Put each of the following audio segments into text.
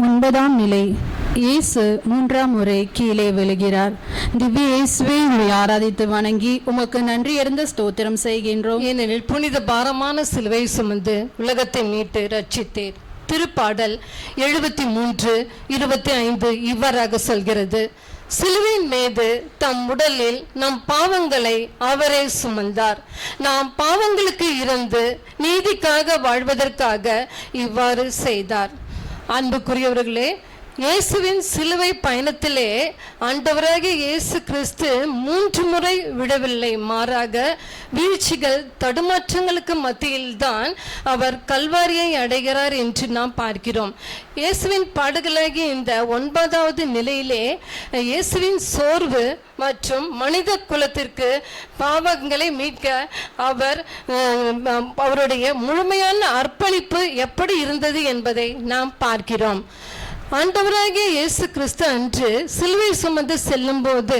9ஆம் நிலை. இயேசு 3ஆம் முறை கீழே விழுகிறார். திவ்ய இயேசுவை உம்மை ஆராதித்து வணங்கி உமக்கு நன்றி அறிந்த ஸ்தோத்திரம் செய்கின்றோம். ஏனெனில் புனித பாரமான சிலுவை சுமந்து உலகத்தை மீட்டு ரட்சித்தீர். திருப்பாடல் 73:25 இவ்வாறாக சொல்கிறது: சிலுவையின் மீது தம் உடலில் நம் பாவங்களை அவரே சுமந்தார். நாம் பாவங்களுக்கு இறந்து நீதிக்காக வாழ்வதற்காக இவ்வாறு செய்தார். அன்புக்குரியவர்களே, இயேசுவின் சிலுவை பயணத்திலே ஆண்டவராகிய இயேசு கிறிஸ்து 3 முறை விடவில்லை. மாறாக வீழ்ச்சிகள் தடுமாற்றங்களுக்கு மத்தியில்தான் அவர் கல்வாரியை அடைகிறார் என்று நாம் பார்க்கிறோம். இயேசுவின் பாடுகளாகிய இந்த 9வது நிலையிலே இயேசுவின் சோர்வு மற்றும் மனித குலத்திற்கு பாவங்களை மீட்க அவருடைய முழுமையான அர்ப்பணிப்பு எப்படி இருந்தது என்பதை நாம் பார்க்கிறோம். ஆண்டவராகிய இயேசு கிறிஸ்து அன்று சிலுவை சுமந்து செல்லும் போது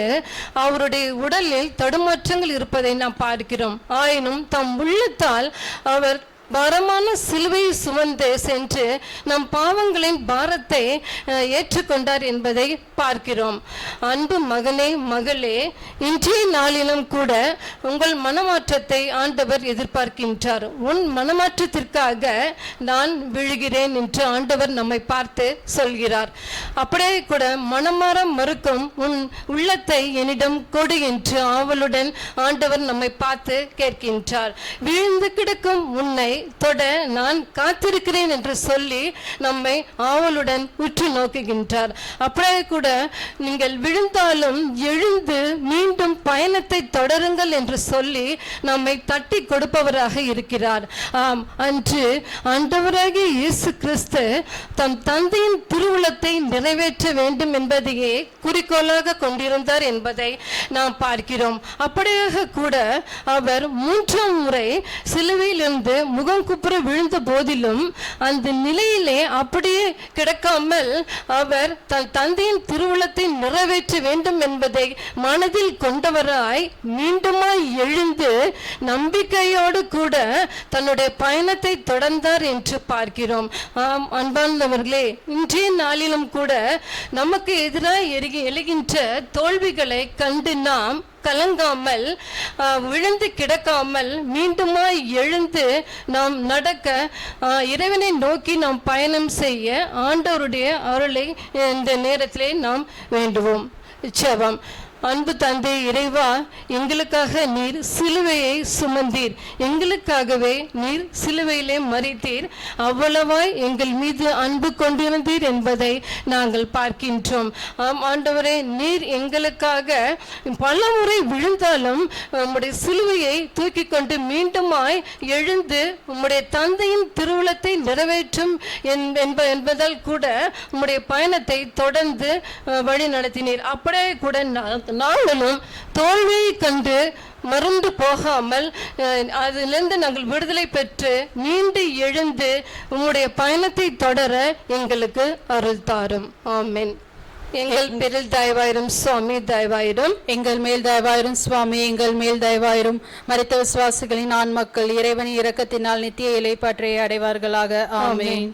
அவருடைய உடலில் தடுமாற்றங்கள் இருப்பதை நாம் பார்க்கிறோம். ஆயினும் தம் உள்ளத்தால் அவர் பாரமான சிலுவையை சுமந்து சென்று நம் பாவங்களின் பாரத்தை ஏற்றுக்கொண்டார் என்பதை பார்க்கிறோம். அன்பு மகனே, மகளே, இன்றைய நாளிலும் கூட உங்கள் மனமாற்றத்தை ஆண்டவர் எதிர்பார்க்கின்றார். உன் மனமாற்றத்திற்காக நான் விழுகிறேன் என்று ஆண்டவர் நம்மை பார்த்து சொல்கிறார். அப்படியே கூட மனமாற மறுக்கும் உன் உள்ளத்தை என்னிடம் கொடு என்று ஆவலுடன் ஆண்டவர் நம்மை பார்த்து கேட்கின்றார். வீழ்ந்து கிடக்கும் உன்னை தொட நான் காத்திருக்கிறேன் என்று சொல்லி நம்மை ஆவலுடன் உற்று நோக்குகின்றார். அப்படியே கூட நீங்கள் விழுந்தாலும் எழுந்து மீண்டும் பயணத்தை தொடருங்கள் என்று சொல்லி நம்மை தட்டி கொடுப்பவராக இருக்கிறார். ஆம், அன்று ஆண்டவராகிய இயேசு கிறிஸ்து தம் தந்தையின் திருவுளத்தை நிறைவேற்ற வேண்டும் என்பதையே குறிக்கோளாக கொண்டிருந்தார் என்பதை நாம் பார்க்கிறோம். அப்படியாக கூட அவர் 3ஆம் முறை சிலுவையிலிருந்து முகம் குப்புற விழுந்த போதிலும் அந்த நிலையிலே அப்படியே கிடக்காமல் அவர் தன் தந்தையின் திருவுளத்தை நிறைவேற்ற வேண்டும் என்பதை மனதில் கொண்டவராய் மீண்டுமாய் எழுந்து நம்பிக்கையோடு கூட தன்னுடைய பயணத்தை தொடர்ந்தார் என்று பார்க்கிறோம். ஆம், அன்பானவர்களே, இன்றைய நாளிலும் கூட நமக்கு எதிராக எழுகின்ற தோல்விகளை கண்டு நாம் கலங்காமல், விழுந்து கிடக்காமல் மீண்டுமாய் எழுந்து நாம் நடக்க, இறைவனை நோக்கி நாம் பயணம் செய்ய ஆண்டவருடைய அருளை இந்த நேரத்திலே நாம் வேண்டுவோம். ஜெபம். அன்பு தந்தை இறைவா, எங்களுக்காக நீர் சிலுவையை சுமந்தீர், எங்களுக்காகவே நீர் சிலுவையிலே மரித்தீர், அவ்வளவாய் எங்கள் மீது அன்பு கொண்டிருந்தீர் என்பதை நாங்கள் பார்க்கின்றோம். ஆண்டவரே, நீர் எங்களுக்காக பல முறை விழுந்தாலும் உம்முடைய சிலுவையை தூக்கி கொண்டு மீண்டுமாய் எழுந்து உம்முடைய தந்தையின் திருவுளத்தை நிறைவேற்றும் என்பதால் கூட உம்முடைய பயணத்தை தொடர்ந்து வழி நடத்தினீர். அப்படியே கூட நாங்களும் தோல்வியை கண்டு மறந்து போகாமல் அதிலிருந்து நாங்கள் விடுதலை பெற்று மீண்டு எழுந்து உம்முடைய பயணத்தை தொடர எங்களுக்கு அருள் தாரும். ஆமென். எங்கள் பேரில் தயவாயிரும் சுவாமி, தயவாயிரும். எங்கள் மேல் தயவாயிரும் சுவாமி, எங்கள் மேல் தயவாயிரும். மரித்த விசுவாசிகளின் ஆன்மக்கள் இறைவனின் இரக்கத்தினால் நித்திய இலைப்பாற்றை அடைவார்களாக. ஆமென்.